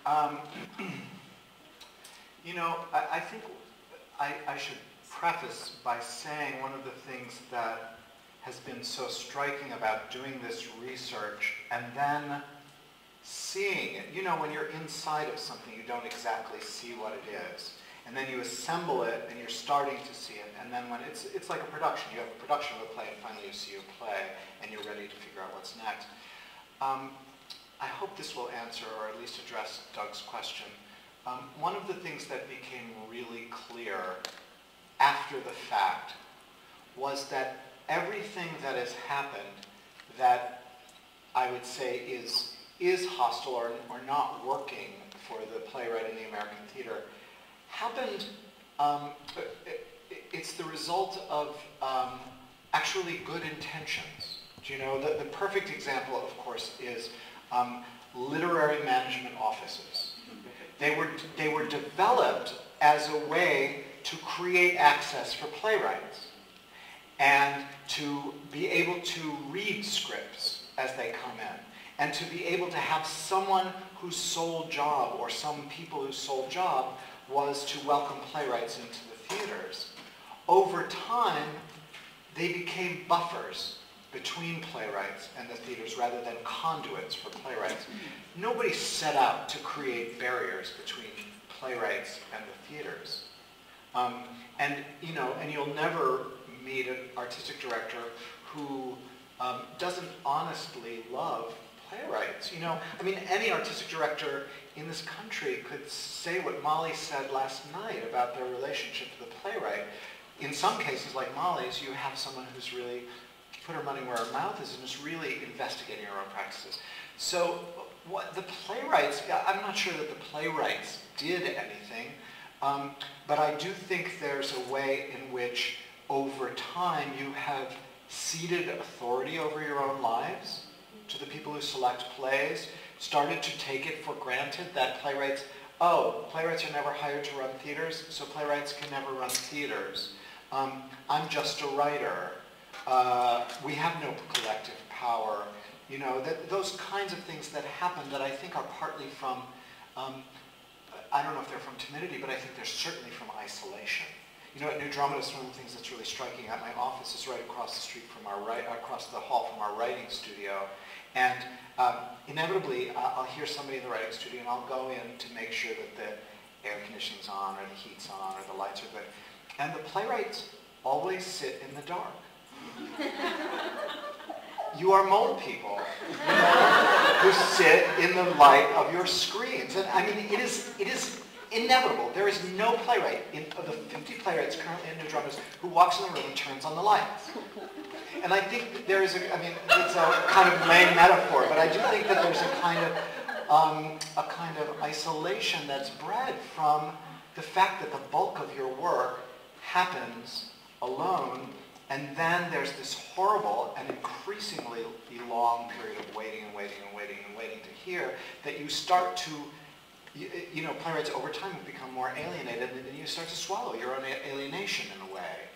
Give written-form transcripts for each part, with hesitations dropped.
Um, you know, I think I should preface by saying one of the things that has been so striking about doing this research and then seeing it. You know, when you're inside of something, you don't exactly see what it is. And then you assemble it, and you're starting to see it. And then when it's like a production. You have a production of a play, and finally you see a play, and you're ready to figure out what's next. I hope this will answer, or at least address, Doug's question. One of the things that became really clear after the fact was that everything that has happened that I would say is hostile or not working for the playwright in the American theater happened, it's the result of actually good intentions. Do you know, the perfect example, of course, is literary management offices. They were developed as a way to create access for playwrights and to be able to read scripts as they come in, and to be able to have someone whose sole job, or some people whose sole job, was to welcome playwrights into the theaters. Over time, they became buffers between playwrights and the theaters rather than conduits for playwrights. Nobody set out to create barriers between playwrights and the theaters. And you know, and you'll never meet an artistic director who doesn't honestly love playwrights. You know, I mean, any artistic director in this country could say what Molly said last night about their relationship to the playwright. In some cases, like Molly's, you have someone who's really put her money where her mouth is and is really investigating her own practices. So what the playwrights, I'm not sure that the playwrights did anything, but I do think there's a way in which over time you have ceded authority over your own lives to the people who select plays, started to take it for granted that playwrights are never hired to run theaters, so playwrights can never run theaters. I'm just a writer. We have no collective power. You know, those kinds of things that happen that I think are partly from, I don't know if they're from timidity, but I think they're certainly from isolation. You know, at New Dramatists, one of the things that's really striking at my office is right across the street from across the hall from our writing studio. And inevitably, I'll hear somebody in the writing studio, and I'll go in to make sure that the air conditioning's on, or the heat's on, or the lights are good. And the playwrights always sit in the dark. You are mole people, you know, who sit in the light of your screens. And I mean, it is inevitable. There is no playwright of the 50 playwrights currently in New Dramatists who walks in the room and turns on the lights. And I think that there is I mean, it's a kind of lame metaphor, but I do think that there's a kind of isolation that's bred from the fact that the bulk of your work happens alone, and then there's this horrible and increasingly long period of waiting and waiting and waiting and waiting to hear that you start to, you know, playwrights over time have become more alienated, and then you start to swallow your own alienation in a way.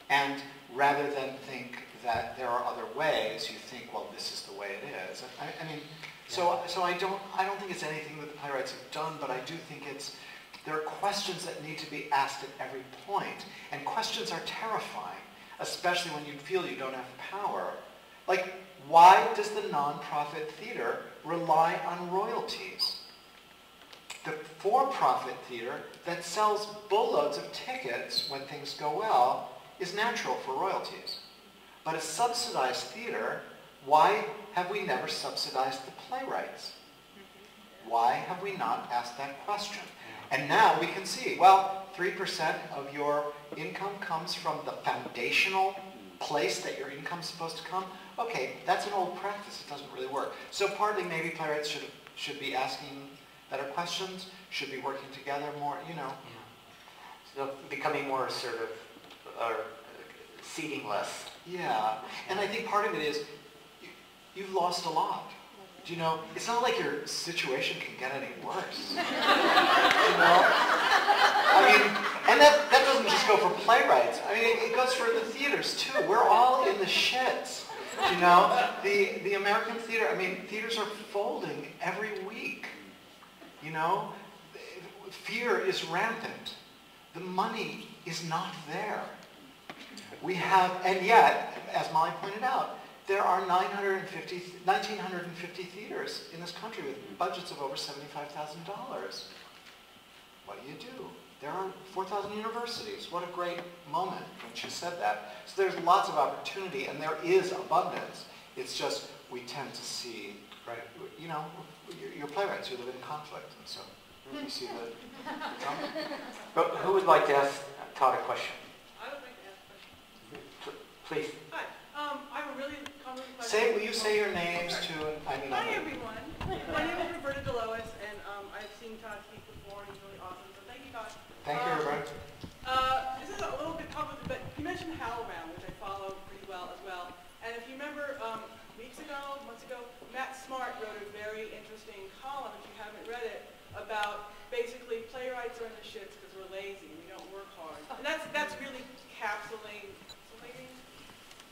And rather than think that there are other ways, you think, well, this is the way it is. I mean, so I don't think it's anything that the playwrights have done, but I do think there are questions that need to be asked at every point, and questions are terrifying, especially when you feel you don't have power. Like, why does the nonprofit theater rely on royalties? The for-profit theater that sells boatloads of tickets when things go well is natural for royalties. But a subsidized theater, why have we never subsidized the playwrights? Why have we not asked that question? And now we can see, well, 3% of your income comes from the foundational place that your income's supposed to come. Okay, that's an old practice. It doesn't really work. So partly maybe playwrights should be asking better questions, should be working together more, you know. Yeah. So becoming more assertive, or ceding less. Yeah, and I think part of it is you've lost a lot. You know, it's not like your situation can get any worse. You know? I mean, and that doesn't just go for playwrights. I mean, it goes for the theaters too. We're all in the shits. You know? The American theater, I mean, theaters are folding every week. You know, fear is rampant. The money is not there. We have, and yet, as Molly pointed out, there are 1,950 theaters in this country with budgets of over $75,000. What do? There are 4,000 universities. What a great moment when she said that. So there's lots of opportunity, and there is abundance. It's just we tend to see, right? You know, you're playwrights who live in conflict, and so you see the. But who would like to ask Todd a question? I would like to ask a question. Please. Hi. I have a really common question. Will you say your names too? Hi everyone. My name is Roberta DeLois, and I've seen Todd speak before, and he's really awesome. So thank you, Todd. Thank you, Roberta. This is a little bit complicated, but you mentioned HowlRound, which I follow pretty well as well. And if you remember, months ago, Matt Smart wrote a very interesting column, if you haven't read it, about basically playwrights are in the shits because we're lazy, we don't work hard. And that's really capsulating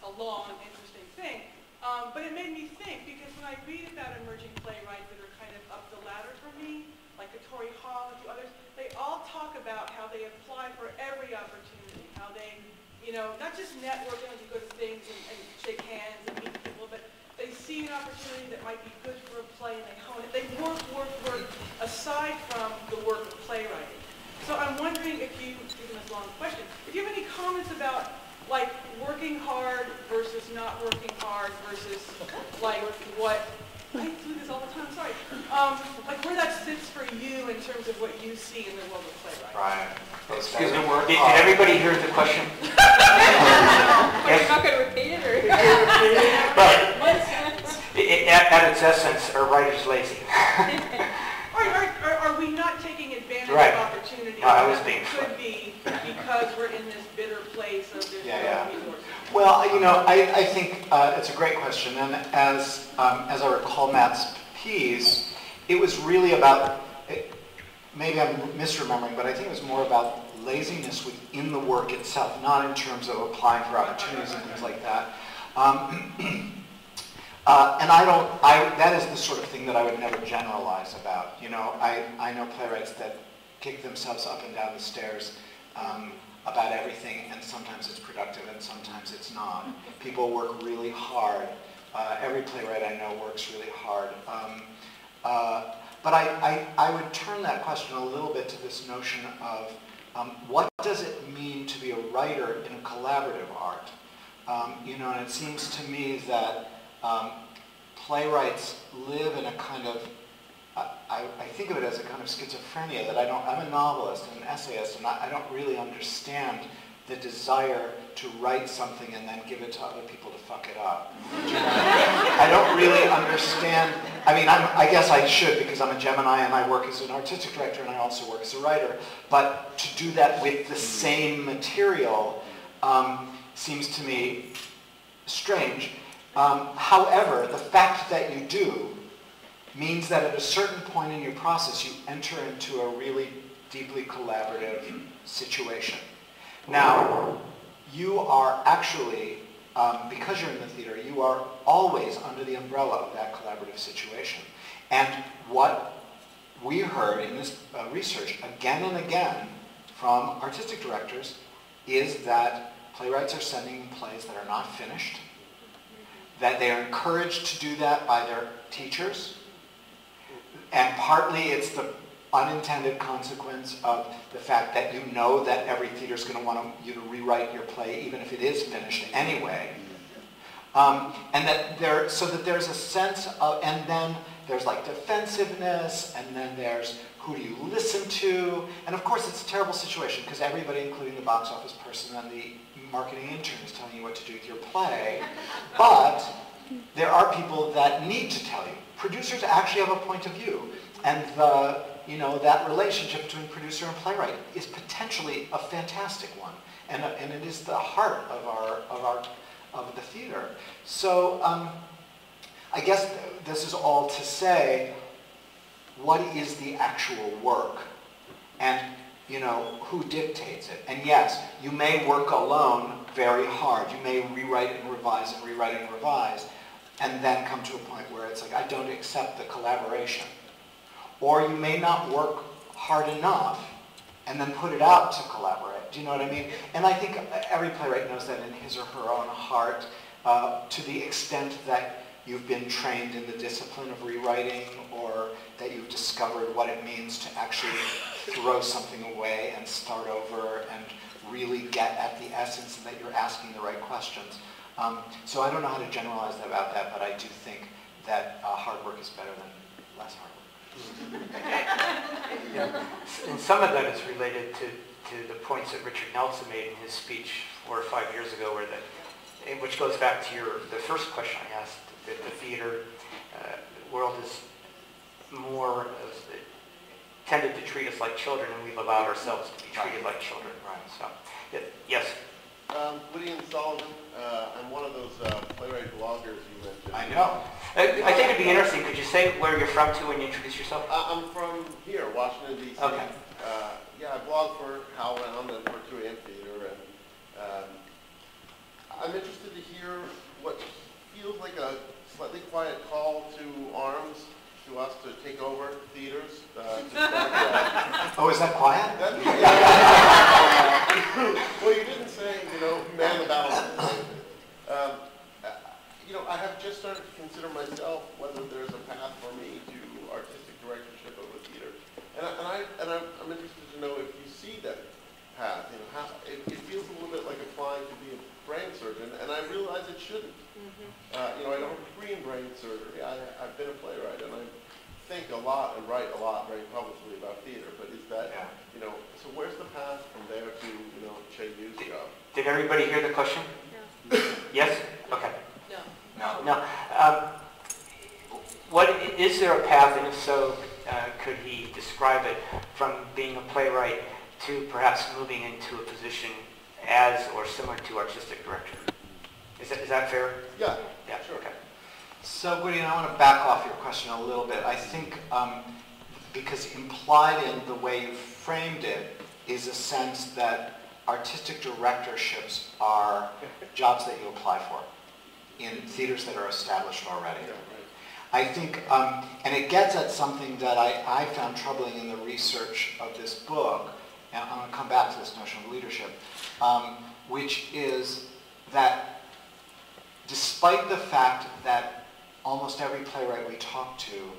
a long, interesting thing. But it made me think, because when I read about emerging playwrights that are kind of up the ladder for me, like Tori Hall and a few others, they all talk about how they apply for every opportunity, how they, you know, not just networking as you go to things and shake hands and meet people, but they see an opportunity that might be good for a play and they hone it. They work aside from the work of playwriting. So I'm wondering if you, given this long question, if you have any comments about like working hard versus not working hard versus like what, I do this all the time, sorry. Like where that sits for you in terms of what you see in the world of playwriting. Right. Excuse me, did everybody hear the question? Yes? You're not going to repeat it, or? At its essence, are writers lazy? Are we not taking advantage of opportunity I was being could be because we're in this bitter place of this resources? Well, you know, I think it's a great question, and as I recall Matt's piece, it was really about, maybe I'm misremembering, but I think it was more about laziness within the work itself, not in terms of applying for opportunities and things like that. And that is the sort of thing that I would never generalize about. You know, I know playwrights that kick themselves up and down the stairs about everything, and sometimes it's productive and sometimes it's not. People work really hard. Every playwright I know works really hard. But I would turn that question a little bit to this notion of what does it mean to be a writer in a collaborative art? You know, and it seems to me that playwrights live in a kind of, I think of it as a kind of schizophrenia, that I'm a novelist and an essayist, and I don't really understand the desire to write something and then give it to other people to fuck it up. I don't really understand, I mean, I guess I should, because I'm a Gemini and I work as an artistic director and I also work as a writer, but to do that with the same material seems to me strange. However, the fact that you do means that at a certain point in your process you enter into a really deeply collaborative situation. Now, you are actually, because you're in the theater, you are always under the umbrella of that collaborative situation. And what we heard in this research again and again from artistic directors is that playwrights are sending plays that are not finished, that they are encouraged to do that by their teachers, and partly it's the unintended consequence of the fact that you know that every theater is going to want you to rewrite your play, even if it is finished anyway. And that so that there's a sense of, and then there's like defensiveness, and then there's who do you listen to, and of course it's a terrible situation because everybody, including the box office person and the marketing intern, is telling you what to do with your play, but there are people that need to tell you. Producers actually have a point of view, and that relationship between producer and playwright is potentially a fantastic one, and it is the heart of the theater. So I guess this is all to say, what is the actual work, and who dictates it? And yes, you may work alone very hard. You may rewrite and revise and rewrite and revise, and then come to a point where it's like, I don't accept the collaboration. or you may not work hard enough and then put it out to collaborate. Do you know what I mean? And I think every playwright knows that in his or her own heart, to the extent that you've been trained in the discipline of rewriting, or that you've discovered what it means to actually throw something away and start over and really get at the essence, and that you're asking the right questions. So I don't know how to generalize about that, but I do think that hard work is better than less hard work. Yeah. And some of that is related to the points that Richard Nelson made in his speech 4 or 5 years ago, which goes back to the first question I asked, that the theater world is more tended to treat us like children, and we've allowed ourselves to be treated like children. Right. So, yes. Woody and Sullivan, I'm one of those playwright bloggers you mentioned. I know. I think it'd be interesting. Could you say where you're from too when you introduce yourself? I'm from here, Washington, D.C. Okay. Yeah, I blog for HowlRound and for 2AM Theater, and I'm interested to hear what feels like a slightly quiet call to arms to us to take over theaters. Oh, is that quiet? Well, you didn't say, man the battle. I have just started to consider myself whether there's a path for me to artistic directorship of a theater, and I'm interested to know if you see that path. How it feels a little bit like applying to be a brain surgeon, and I realize it shouldn't. I don't have a degree in brain surgery. I've been a playwright, and I think a lot and write a lot very publicly about theater. But is that, so where's the path from there to, Che Yu's job? Did everybody hear the question? No. Yes? Okay. No. No. Is there a path, and if so, could he describe it, from being a playwright to perhaps moving into a position as or similar to artistic director? Is that fair? Yeah. Yeah. Sure. Okay. So, Woody, I want to back off your question a little bit. I think because implied in the way you framed it is a sense that artistic directorships are jobs that you apply for in theaters that are established already. Yeah, right. I think, and it gets at something that I found troubling in the research of this book, and I'm going to come back to this notion of leadership, which is that despite the fact that almost every playwright we talked to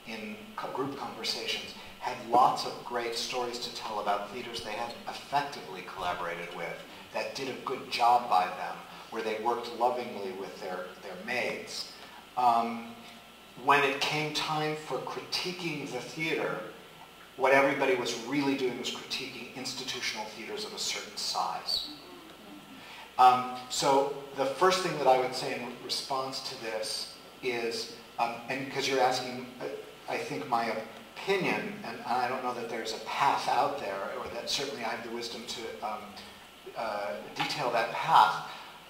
in group conversations had lots of great stories to tell about theaters they had effectively collaborated with, that did a good job by them, where they worked lovingly with their maids. When it came time for critiquing the theater, what everybody was really doing was critiquing institutional theaters of a certain size. So the first thing that I would say in response to this is, and because you're asking, I think, my opinion, and I don't know that there's a path out there, or that certainly I have the wisdom to detail that path,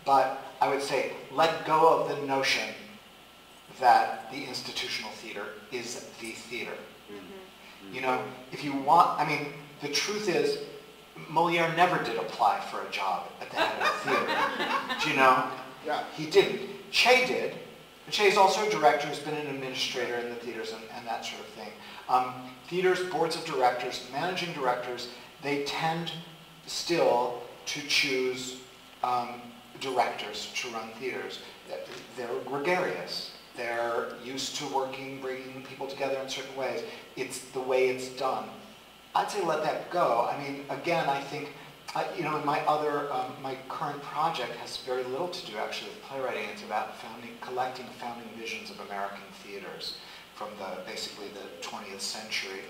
but I would say let go of the notion that the institutional theater is the theater. Mm-hmm. If you want, the truth is, Molière never did apply for a job at the head of the theater. Do you know? Yeah. He didn't. Che did. And Che's also a director who's been an administrator in the theaters and that sort of thing. Theaters, boards of directors, managing directors, they tend still to choose directors to run theaters. They're gregarious. They're used to bringing people together in certain ways. It's the way it's done. I'd say let that go. Again, I think, in my current project has very little to do actually with playwriting. It's about collecting founding visions of American theaters from basically the 20th century,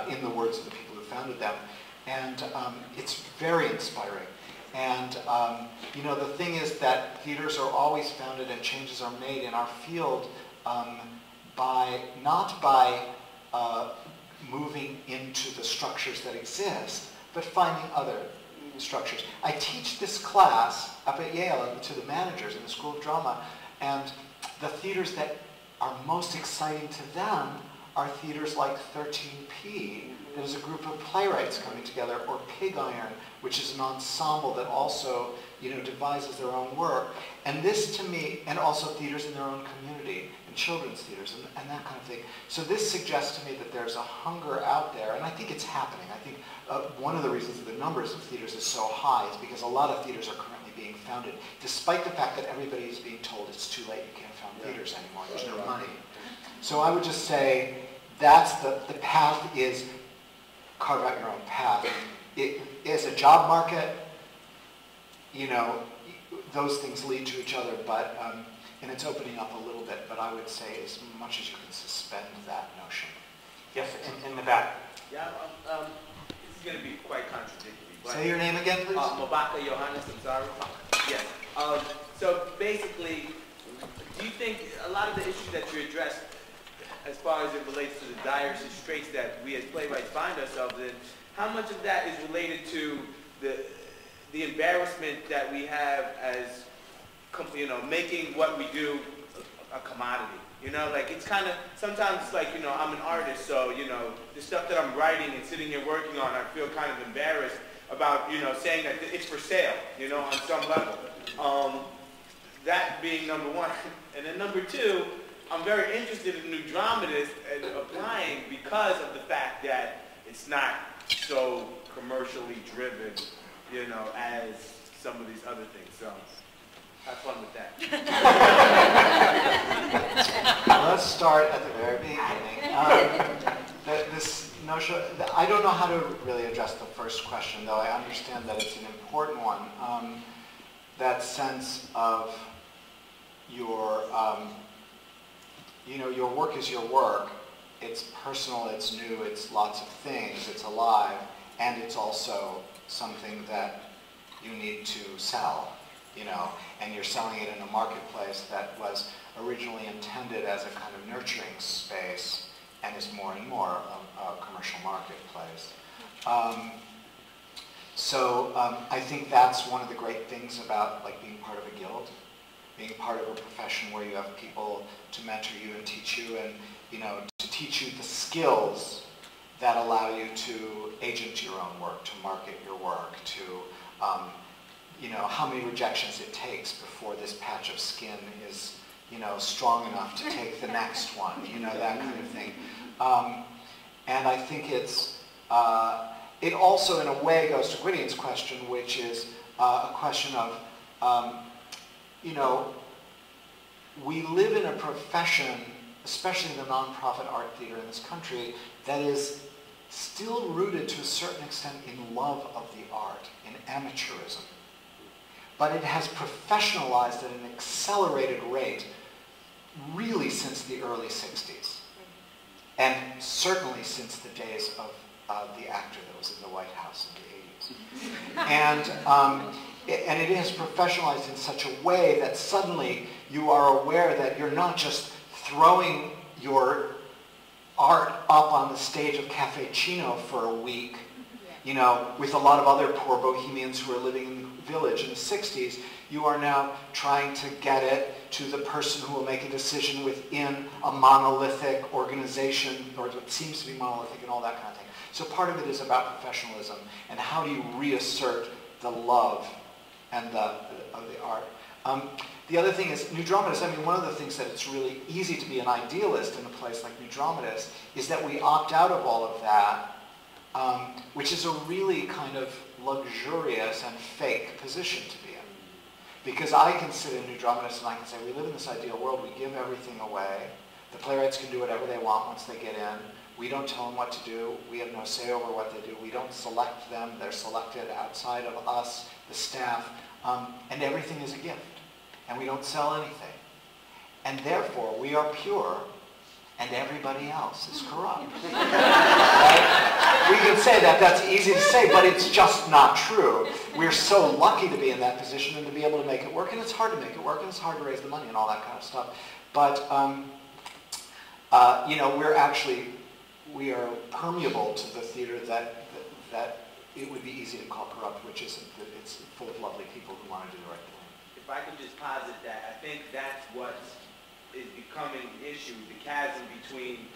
in the words of the people who founded them. And it's very inspiring. And, the thing is that theaters are always founded and changes are made in our field not by moving into the structures that exist, but finding other structures. I teach this class up at Yale to the managers in the School of Drama, and the theaters that are most exciting to them are theaters like 13P, that is a group of playwrights coming together, or Pig Iron, which is an ensemble that also, devises their own work. And this to me, and also theaters in their own community, and children's theaters, and that kind of thing. So this suggests to me that there's a hunger out there, and I think it's happening. I think one of the reasons that the numbers of theaters is so high is because a lot of theaters are currently being founded, despite the fact that everybody is being told it's too late, you can't found theaters anymore, there's no money. So I would just say that's the path is carve out your own path. It is a job market, those things lead to each other, but and it's opening up a little bit, but I would say as much as you can suspend that notion. Yes, in the back. Yeah, this is going to be quite contradictory. Say your name again, please. Mobaka Johannes, I'm sorry. Yes. So basically, do you think a lot of the issues that you addressed, as far as it relates to the dire straits that we as playwrights find ourselves in, how much of that is related to the embarrassment that we have as, making what we do a commodity? Like it's kind of, sometimes it's like, I'm an artist, so, the stuff that I'm writing and sitting here working on, I feel kind of embarrassed about, saying that it's for sale, on some level. That being number one. And then number two, I'm very interested in New Dramatists and applying because of the fact that it's not so commercially driven, as some of these other things. So have fun with that. Let's start at the very beginning. This notion, I don't know how to really address the first question, though I understand that it's an important one. That sense of your, your work is your work. It's personal, it's new, it's lots of things, it's alive, and it's also something that you need to sell, and you're selling it in a marketplace that was originally intended as a kind of nurturing space and is more and more a commercial marketplace. I think that's one of the great things about being part of a guild, being part of a profession where you have people to mentor you and teach you, and to teach you the skills that allow you to agent your own work, to market your work, to how many rejections it takes before this patch of skin is strong enough to take the next one, that kind of thing. And I think it also in a way goes to Gwydion's question, which is a question of, we live in a profession, especially in the nonprofit art theater in this country, that is still rooted to a certain extent in love of the art, in amateurism. But it has professionalized at an accelerated rate really since the early 60s. And certainly since the days of the actor that was in the White House in the 80s. And it has professionalized in such a way that suddenly you are aware that you're not just throwing your art up on the stage of Cafe Chino for a week, with a lot of other poor bohemians who are living in the village in the 60s. You are now trying to get it to the person who will make a decision within a monolithic organization, or what seems to be monolithic and all that kind of thing. So part of it is about professionalism, and how do you reassert the love and of the art. The other thing is New Dramatists. One of the things that it's really easy to be an idealist in a place like New Dramatists is that we opt out of all of that, which is a really kind of luxurious and fake position to be in. Because I can sit in New Dramatists and I can say, we live in this ideal world, we give everything away. The playwrights can do whatever they want once they get in. We don't tell them what to do. We have no say over what they do. We don't select them. They're selected outside of us, the staff, and everything is a gift. And we don't sell anything. And therefore, we are pure, and everybody else is corrupt. Right? We can say that, that's easy to say, but it's just not true. We're so lucky to be in that position and to be able to make it work, and it's hard to make it work, and it's hard to raise the money and all that kind of stuff. But, we are permeable to the theater that it would be easy to call corrupt, which isn't. It's full of lovely people who want to do the right thing. If I can just posit that, I think that's what is becoming an issue, the chasm between,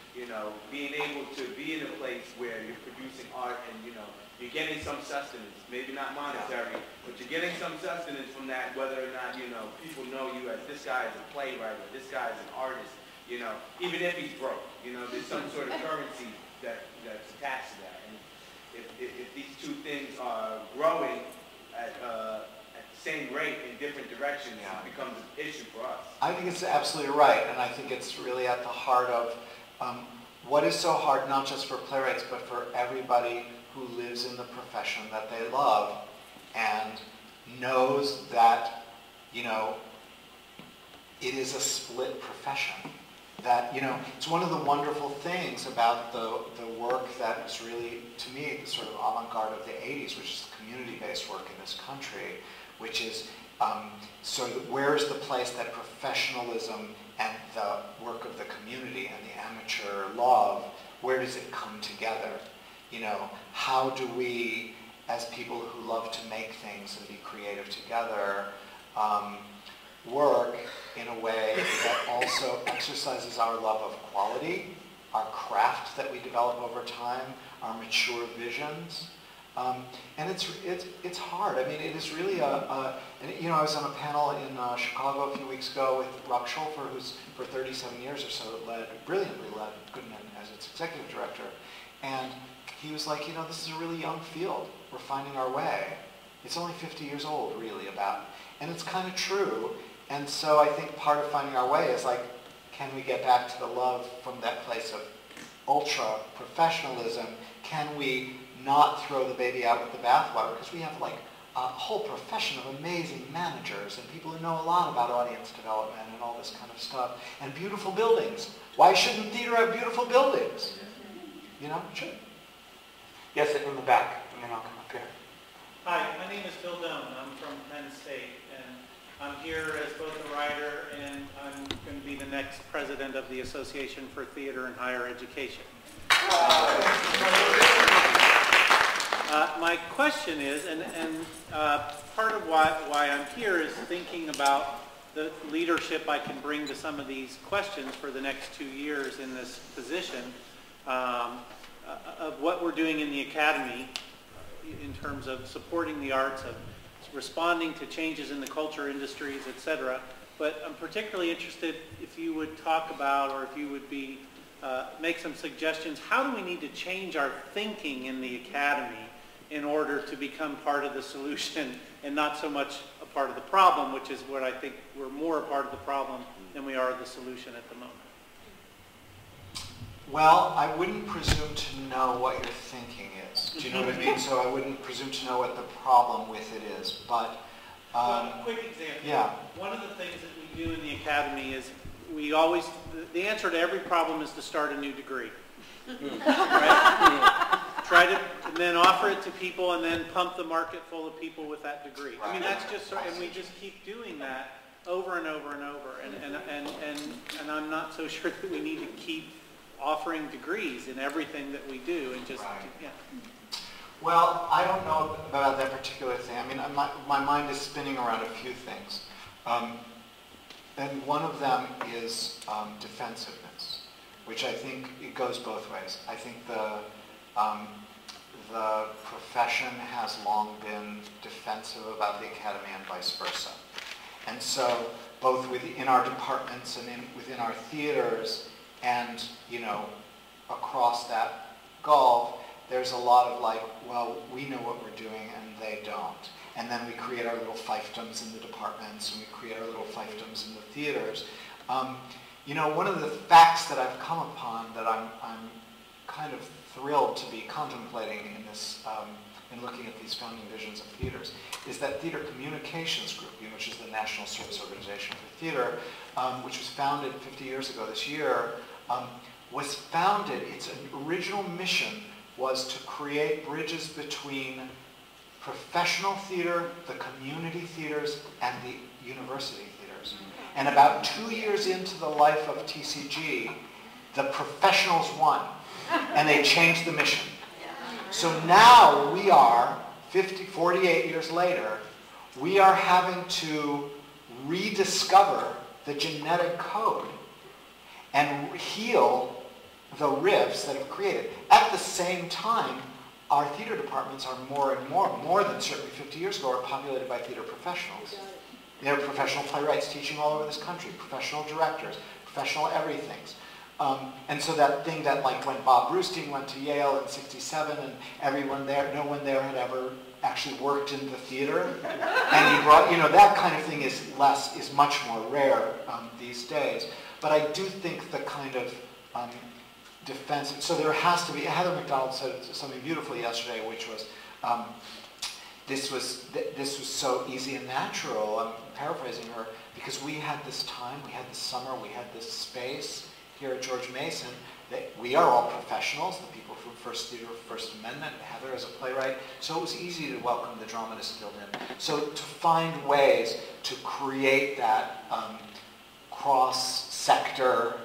being able to be in a place where you're producing art and, you're getting some sustenance, maybe not monetary, but you're getting some sustenance from that, whether or not, people know you as this guy is a playwright or this guy is an artist, even if he's broke, there's some sort of currency that's attached to that. And if these two things are growing at the same rate in different directions, it becomes an issue for us. I think it's absolutely right, and I think it's really at the heart of what is so hard, not just for playwrights, but for everybody who lives in the profession that they love and knows that, it is a split profession. That, it's one of the wonderful things about the work that is really, to me, the sort of avant-garde of the 80s, which is community-based work in this country, which is sort of where's the place that professionalism and the work of the community and the amateur love, where does it come together? How do we, as people who love to make things and be creative together, work in a way that also exercises our love of quality, our craft that we develop over time, our mature visions. And it's hard. I mean, it is really I was on a panel in Chicago a few weeks ago with Rob Schulfer, who's for 37 years or so brilliantly led Goodman as its executive director. And he was like, this is a really young field. We're finding our way. It's only 50 years old, really, and it's kind of true. And so I think part of finding our way is like, can we get back to the love from that place of ultra professionalism? Can we not throw the baby out with the bathwater? Because we have like a whole profession of amazing managers and people who know a lot about audience development and all this kind of stuff, and beautiful buildings. Why shouldn't theater have beautiful buildings? It should. Yes, in the back, and then I'll come up here. Hi, my name is Phil Doan. I'm from Penn State, and I'm here as both a writer and I'm going to be the next president of the Association for Theater and Higher Education. My question is, and part of why I'm here is thinking about the leadership I can bring to some of these questions for the next 2 years in this position, of what we're doing in the academy in terms of supporting the arts, of responding to changes in the culture industries, etc. But I'm particularly interested if you would talk about, or if you would be, make some suggestions, how do we need to change our thinking in the academy in order to become part of the solution and not so much a part of the problem, which is what I think we're more a part of the problem than we are the solution at the moment. Well, I wouldn't presume to know what your thinking is. Do you know what I mean? So I wouldn't presume to know what the problem with it is. But well, a quick example. Yeah. One of the things that we do in the academy is we always, the answer to every problem is to start a new degree. Right? Try to, and then offer it to people and then pump the market full of people with that degree. I mean, that's just, and we just keep doing that over and over and over. And I'm not so sure that we need to keep offering degrees in everything that we do and just, yeah. Well, I don't know about that particular thing. I mean, my mind is spinning around a few things. And one of them is defensiveness, which I think it goes both ways. I think the profession has long been defensive about the academy and vice versa. And so both within our departments and within our theaters and, across that gulf, there's a lot of like, well, we know what we're doing and they don't. And then we create our little fiefdoms in the departments and we create our little fiefdoms in the theaters. One of the facts that I've come upon that I'm kind of thrilled to be contemplating in this, in looking at these founding visions of theaters, is that Theater Communications Group, which is the National Service Organization for Theater, which was founded 50 years ago this year, was founded, its original mission was to create bridges between professional theater, the community theaters, and the university theaters. And about 2 years into the life of TCG, the professionals won, and they changed the mission. So now we are, 48 years later, we are having to rediscover the genetic code and heal the rifts that have created. At the same time, our theater departments are more and more than certainly 50 years ago, are populated by theater professionals. There are professional playwrights teaching all over this country, professional directors, professional everythings. And so that thing that, like, when Bob Brustein went to Yale in '67 and everyone there, no one there had ever actually worked in the theater, and he brought, that kind of thing is much more rare these days. But I do think the kind of defense, so there has to be, Heather McDonald said something beautifully yesterday, which was, this was so easy and natural, I'm paraphrasing her, because we had this time, we had this summer, we had this space here at George Mason, that we are all professionals, the people from First Theater, First Amendment, Heather as a playwright, so it was easy to welcome the Dramatists Guild in. So to find ways to create that cross-sector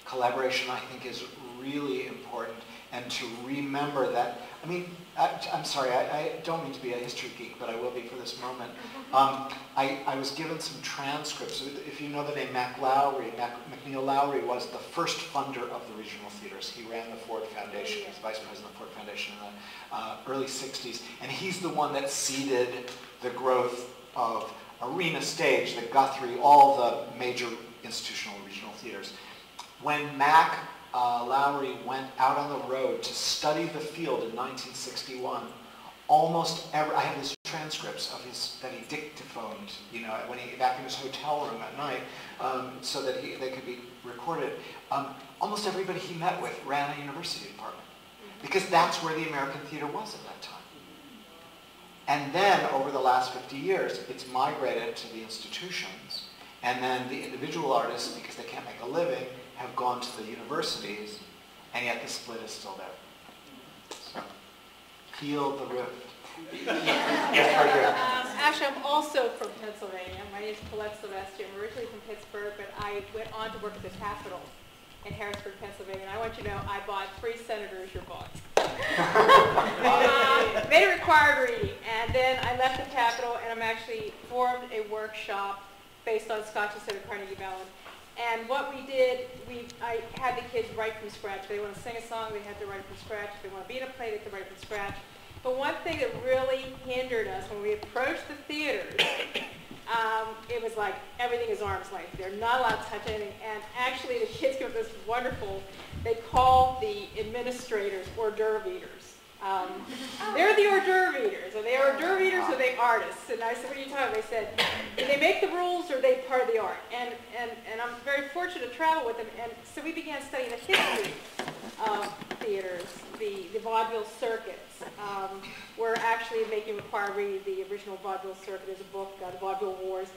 collaboration, I think, is really important, and to remember that, I'm sorry, I don't mean to be a history geek, but I will be for this moment. I was given some transcripts. If you know the name McNeil Lowry was the first funder of the regional theaters. He ran the Ford Foundation. He was vice president of the Ford Foundation in the early 60s. And he's the one that seeded the growth of Arena Stage, the Guthrie, all the major institutional regional theaters. When Mac Lowry went out on the road to study the field in 1961, I have his transcripts of that he dictaphoned, when back in his hotel room at night, so that they could be recorded. Almost everybody he met with ran a university department, because that's where the American theater was at that time. And then over the last 50 years, it's migrated to the institutions, and then the individual artists, because they can't make a living, have gone to the universities, and yet the split is still there. So, heal the rift. Yes, right here. Actually, I'm also from Pennsylvania. My name is Colette Sylvester. I'm originally from Pittsburgh, but I went on to work at the Capitol in Harrisburg, Pennsylvania. And I want you to know I bought 3 senators your books. Made it required reading. And then I left the Capitol, and I'm actually formed a workshop based on Scott Center Carnegie Mellon. And what we did, I had the kids write from scratch. If they want to sing a song, they had to write from scratch. If they want to be in a play, they had to write from scratch. But one thing that really hindered us when we approached the theaters, it was like everything is arm's length. They're not allowed to touch anything. And actually, the kids give us this wonderful, they call the administrators hors d'oeuvre eaters. They're the hors d'oeuvre eaters. Are they hors d'oeuvre eaters or are they artists? And I said, what are you talking about? They said, do they make the rules or are they part of the art? And I'm very fortunate to travel with them. And so we began studying the history of theaters, the vaudeville circuits. We're actually making required read the original vaudeville circuit. There's a book, The Vaudeville Wars.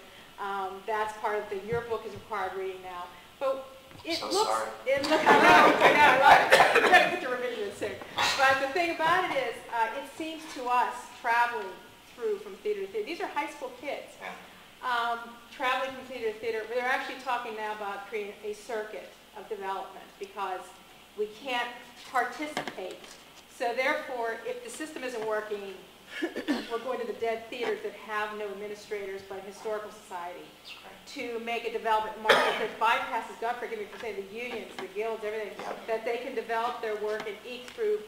That's part of the, your book is required reading now. But it looks, I know, right? You gotta put your revision in soon. But the thing about it is, it seems to us, traveling through from theater to theater, these are high school kids, traveling from theater to theater, they're actually talking now about creating a circuit of development because we can't participate. So therefore, if the system isn't working, we're going to the dead theaters that have no administrators but a historical society to make a development market that bypasses, God forgive me for saying, the unions, the guilds, everything, that they can develop their work and eke through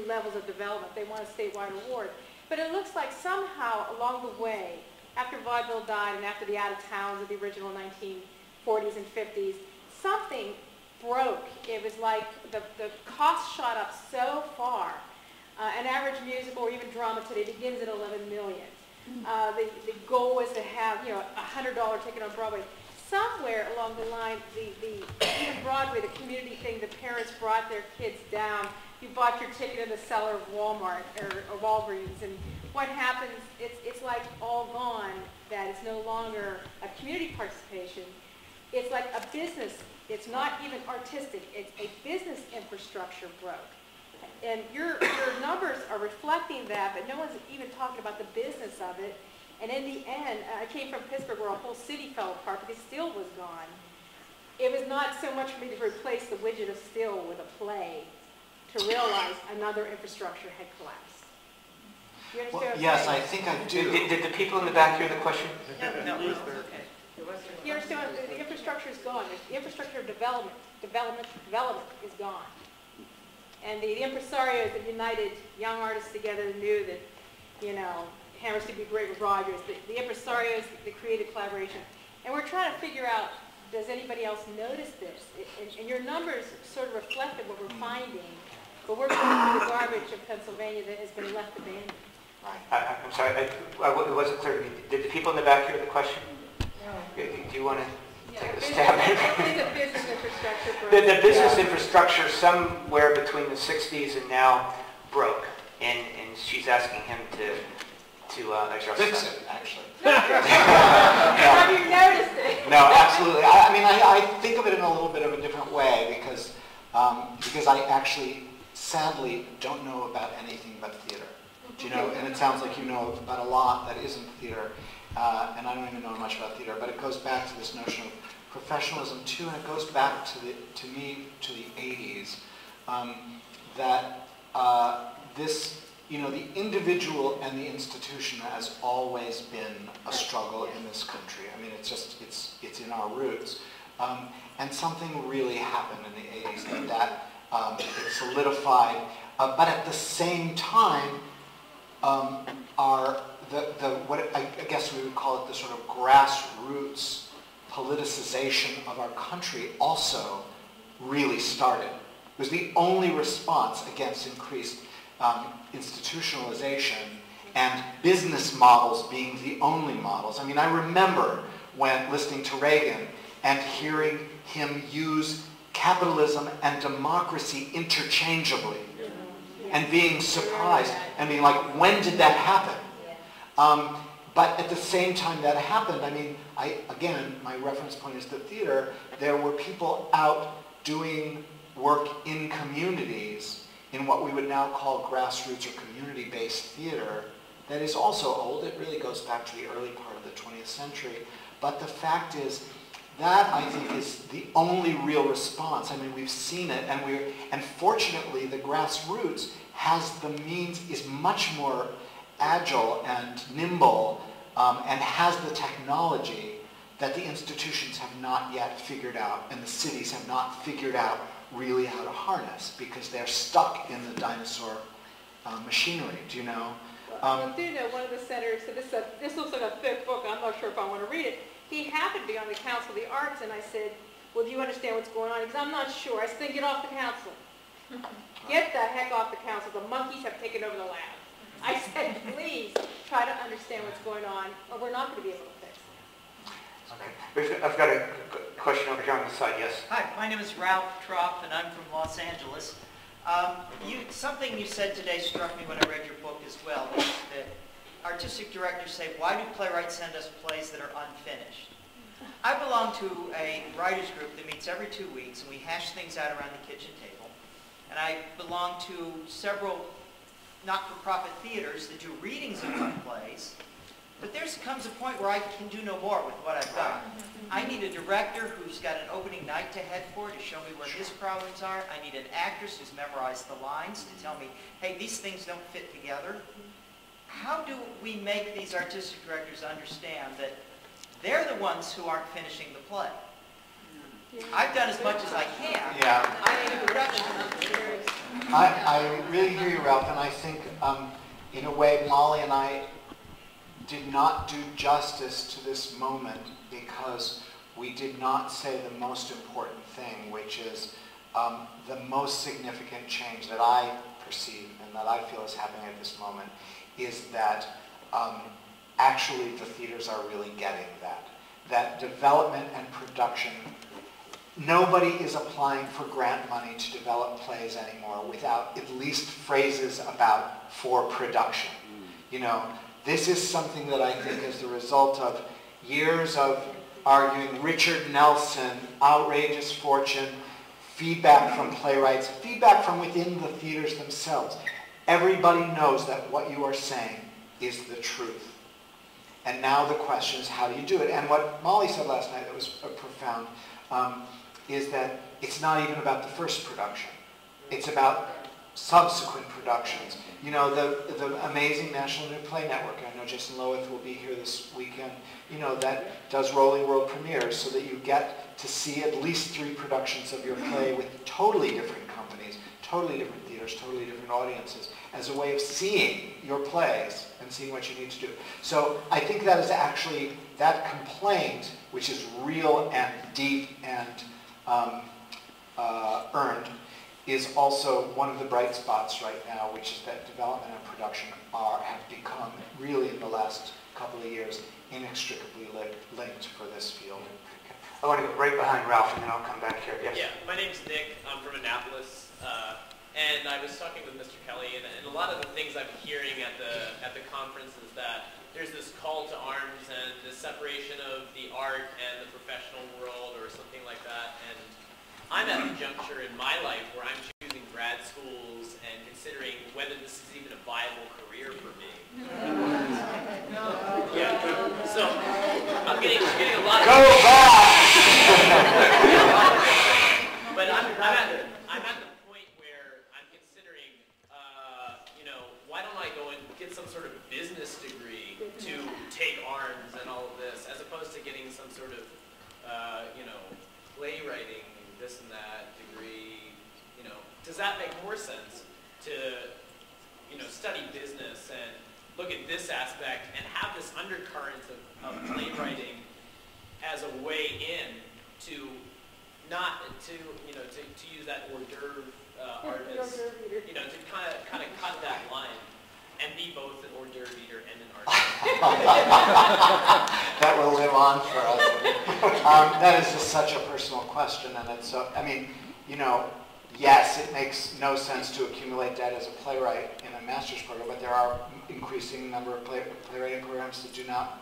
levels of development. They want a statewide award. But it looks like somehow along the way, after vaudeville died and after the out-of-towns of the original 1940s and 50s, something broke. It was like the cost shot up so far. An average musical or even drama today begins at $11 million. The goal was to have, a $100 ticket on Broadway. Somewhere along the line, even Broadway, the community thing, the parents brought their kids down. You bought your ticket in the cellar of Walmart or Walgreens, and what happens? It's like all gone. That it's no longer a community participation. It's like a business. It's not even artistic. It's a business infrastructure broke. And your numbers are reflecting that, but no one's even talking about the business of it. And in the end, I came from Pittsburgh where a whole city fell apart because Still was gone. It was not so much for me to replace the widget of Still with a play to realize another infrastructure had collapsed. You understand what I'm Yes, saying? I think I do. Did the people in the back hear the question? No, okay. You understand, the infrastructure is gone. The infrastructure of development is gone. And the impresarios that united young artists together knew that, you know, Hammers could be great with Rogers. The impresarios, the creative collaboration. And we're trying to figure out, does anybody else notice this? And your numbers sort of reflected what we're finding, but we're going through the garbage of Pennsylvania that has been left abandoned. I'm sorry, it wasn't clear to me. Did the people in the back hear the question? No. Do you want to take a stab at it? The business infrastructure. The business infrastructure somewhere between the 60s and now broke, and she's asking him to address Fix that. it, actually. Have you noticed it? No, absolutely. I mean, I think of it in a little bit of a different way because I actually, sadly, don't know about anything but theater. Do you know? And it sounds like you know about a lot that isn't theater, and I don't even know much about theater. But it goes back to this notion of professionalism too, and it goes back to the 80s. That this, you know, the individual and the institution has always been a struggle in this country. I mean, it's in our roots. And something really happened in the 80s that it solidified. But at the same time, what I guess we would call it the sort of grassroots politicization of our country also really started. It was the only response against increased institutionalization and business models being the only models. I mean, I remember when listening to Reagan and hearing him use capitalism and democracy interchangeably and being surprised and being like, when did that happen? But at the same time that happened, I mean, again, my reference point is the theater. There were people out doing work in communities in what we would now call grassroots or community-based theater that is also old. It really goes back to the early part of the 20th century. But the fact is, that I think is the only real response. I mean, we've seen it, and fortunately, the grassroots has the means, is much more agile and nimble, and has the technology that the institutions have not yet figured out, and the cities have not figured out really how to harness, because they're stuck in the dinosaur machinery. Do you know? Well, do you know, one of the senators said, this looks like a thick book, I'm not sure if I want to read it. He happened to be on the Council of the Arts, and I said, well, do you understand what's going on? Because I'm not sure. I said, then get off the council. Get the heck off the council. The monkeys have taken over the lab. I said, please try to understand what's going on, or we're not going to be able to fix it. Okay. I've got a question over here on the side, yes? Hi, my name is Ralph Tropp, and I'm from Los Angeles. Something you said today struck me when I read your book as well, is that artistic directors say, why do playwrights send us plays that are unfinished? I belong to a writers group that meets every 2 weeks, and we hash things out around the kitchen table. And I belong to several not-for-profit theaters that do readings of my plays. But there comes a point where I can do no more with what I've done. I need a director who's got an opening night to head for to show me where his problems are. I need an actress who's memorized the lines to tell me, hey, these things don't fit together. How do we make these artistic directors understand that they're the ones who aren't finishing the play? I've done as much as I can. Yeah. I need a production. I really hear you, Ralph, and I think, in a way, Molly and I did not do justice to this moment because we did not say the most important thing, which is the most significant change that I perceive and that I feel is happening at this moment is that actually the theaters are really getting that development and production. Nobody is applying for grant money to develop plays anymore without at least phrases about for production. You know, this is something that I think is the result of years of arguing, Richard Nelson, Outrageous Fortune, feedback from playwrights, feedback from within the theaters themselves. Everybody knows that what you are saying is the truth. And now the question is, how do you do it? And what Molly said last night that was profound is that it's not even about the first production. It's about subsequent productions. You know, the amazing National New Play Network, I know Jason Loeth will be here this weekend, you know, that does rolling world premieres so that you get to see at least 3 productions of your play with totally different companies, totally different theaters, totally different audiences, as a way of seeing your plays and seeing what you need to do. So I think that is actually, that complaint, which is real and deep and earned, is also one of the bright spots right now, which is that development and production have become, really in the last couple of years, inextricably linked for this field. Okay. I want to go right behind Ralph, and then I'll come back here. Yes. Yeah, my name's Nick. I'm from Annapolis, and I was talking with Mr. Kelly, and a lot of the things I'm hearing at the conference is that there's this call to arms and the separation of the art and the professional world, or something like that. And I'm at the juncture in my life where I'm choosing grad schools and considering whether this is even a viable career for me. Yeah. So I'm getting a lot of. Go back. But I'm at the point where I'm considering, you know, why don't I go and get some sort of business degree to take arms and all of this, as opposed to getting some sort of, you know, playwriting, this and that degree. You know, does that make more sense to, you know, study business and look at this aspect and have this undercurrent of playwriting as a way in to not to, you know, to use that hors d'oeuvre artist, you know, to kind of cut that line and be both an hors d'oeuvre eater and an artist. That will live on for us. That is just such a personal question, and it's so, I mean, you know, yes, it makes no sense to accumulate debt as a playwright in a master's program, but there are increasing number of playwriting programs that do not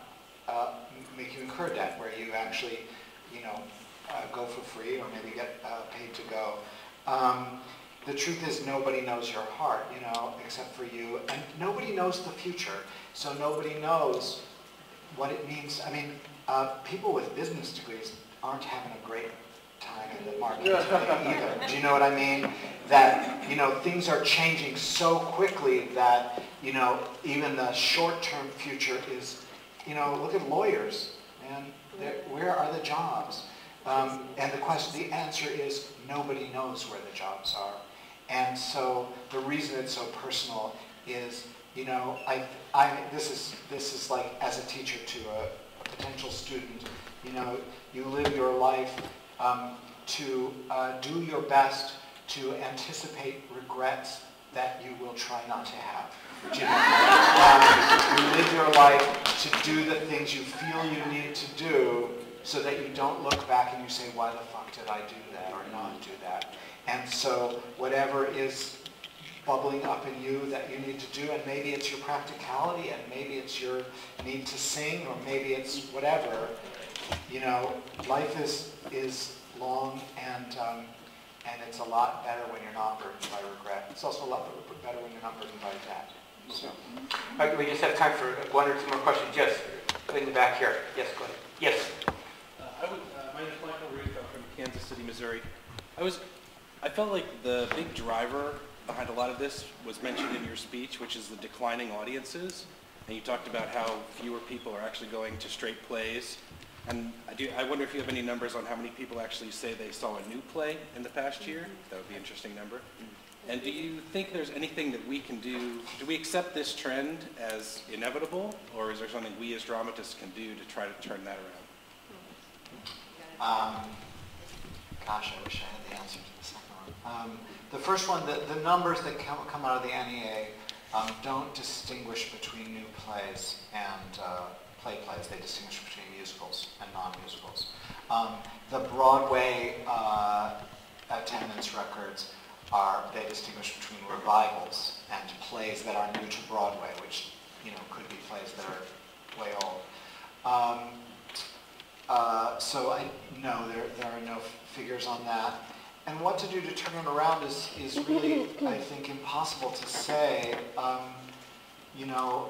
make you incur debt, where you actually, you know, go for free or maybe get paid to go. The truth is, nobody knows your heart, you know, except for you, and nobody knows the future, so nobody knows what it means. I mean, people with business degrees aren't having a great time in the market today either. Do you know what I mean? That, you know, things are changing so quickly that, you know, even the short-term future is, you know, look at lawyers, man. Where are the jobs? And the answer is nobody knows where the jobs are. And so the reason it's so personal is, you know, this is like, as a teacher to a potential student, you know, you live your life to do your best to anticipate regrets that you will try not to have. You know? You live your life to do the things you feel you need to do so that you don't look back and you say, why the fuck did I do that or not do that? And so whatever is bubbling up in you that you need to do, and maybe it's your practicality, and maybe it's your need to sing, or maybe it's whatever, you know, life is long, and it's a lot better when you're not burdened by regret. It's also a lot better when you're not burdened by debt. So. All right, we just have time for 1 or 2 more questions. Yes, in the back here. Yes, go ahead. Yes. My name is Michael Ruth. I'm from Kansas City, Missouri. I felt like the big driver behind a lot of this was mentioned in your speech, which is the declining audiences. And you talked about how fewer people are actually going to straight plays. And I wonder if you have any numbers on how many people actually say they saw a new play in the past year. That would be an interesting number. And do you think there's anything that we can do? Do we accept this trend as inevitable, or is there something we as dramatists can do to try to turn that around? Gosh, I wish I had the answer to the second one. The first one, the numbers that come out of the NEA don't distinguish between new plays and plays. They distinguish between musicals and non-musicals. The Broadway attendance records they distinguish between revivals and plays that are new to Broadway, which, you know, could be plays that are way old. So no, there are no figures on that. And what to do to turn it around is really, I think, impossible to say. You know,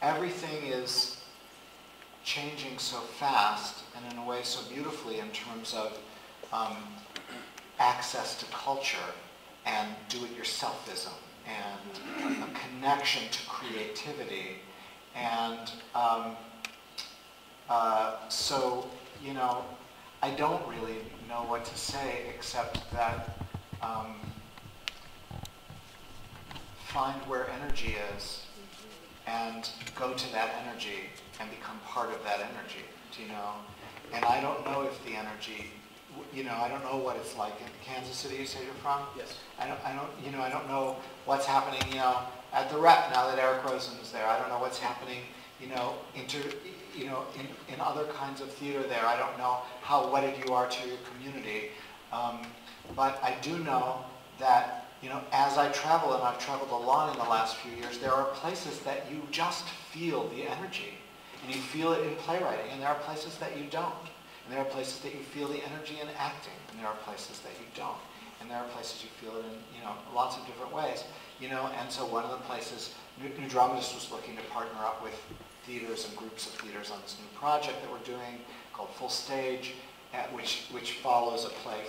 everything is changing so fast and in a way so beautifully in terms of access to culture and do-it-yourselfism and a connection to creativity. And so, you know, I don't really know what to say except that find where energy is and go to that energy and become part of that energy, you know? And I don't know if the energy, you know, I don't know what it's like in Kansas City, you say you're from? Yes. I don't know what's happening, you know, at the Rep now that Eric Rosen is there. I don't know what's happening, you know, in other kinds of theater there. I don't know how wedded you are to your community. But I do know that, you know, as I travel, and I've traveled a lot in the last few years, there are places that you just feel the energy. And you feel it in playwriting, and there are places that you don't. And there are places that you feel the energy in acting, and there are places that you don't. And there are places you feel it in, you know, lots of different ways. You know, and so one of the places, New Dramatists was looking to partner up with theaters and groups of theaters on this new project that we're doing called Full Stage, which follows a play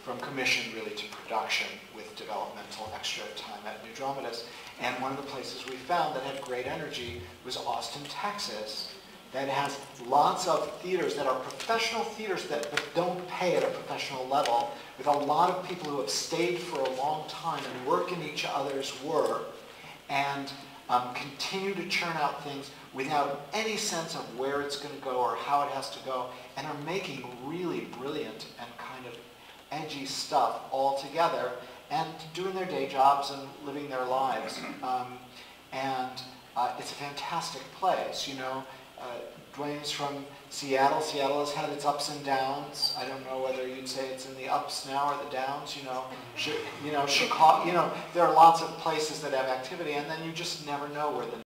from commission really to production with developmental extra time at New Dramatists. And one of the places we found that had great energy was Austin, Texas, that has lots of theaters that are professional theaters that don't pay at a professional level, with a lot of people who have stayed for a long time and work in each other's work and continue to churn out things without any sense of where it's going to go or how it has to go, and are making really brilliant and kind of edgy stuff all together and doing their day jobs and living their lives. It's a fantastic place, you know. Dwayne's from Seattle. Seattle has had its ups and downs. I don't know whether you'd say it's in the ups now or the downs, you know. Chicago, you know, there are lots of places that have activity, and then you just never know where the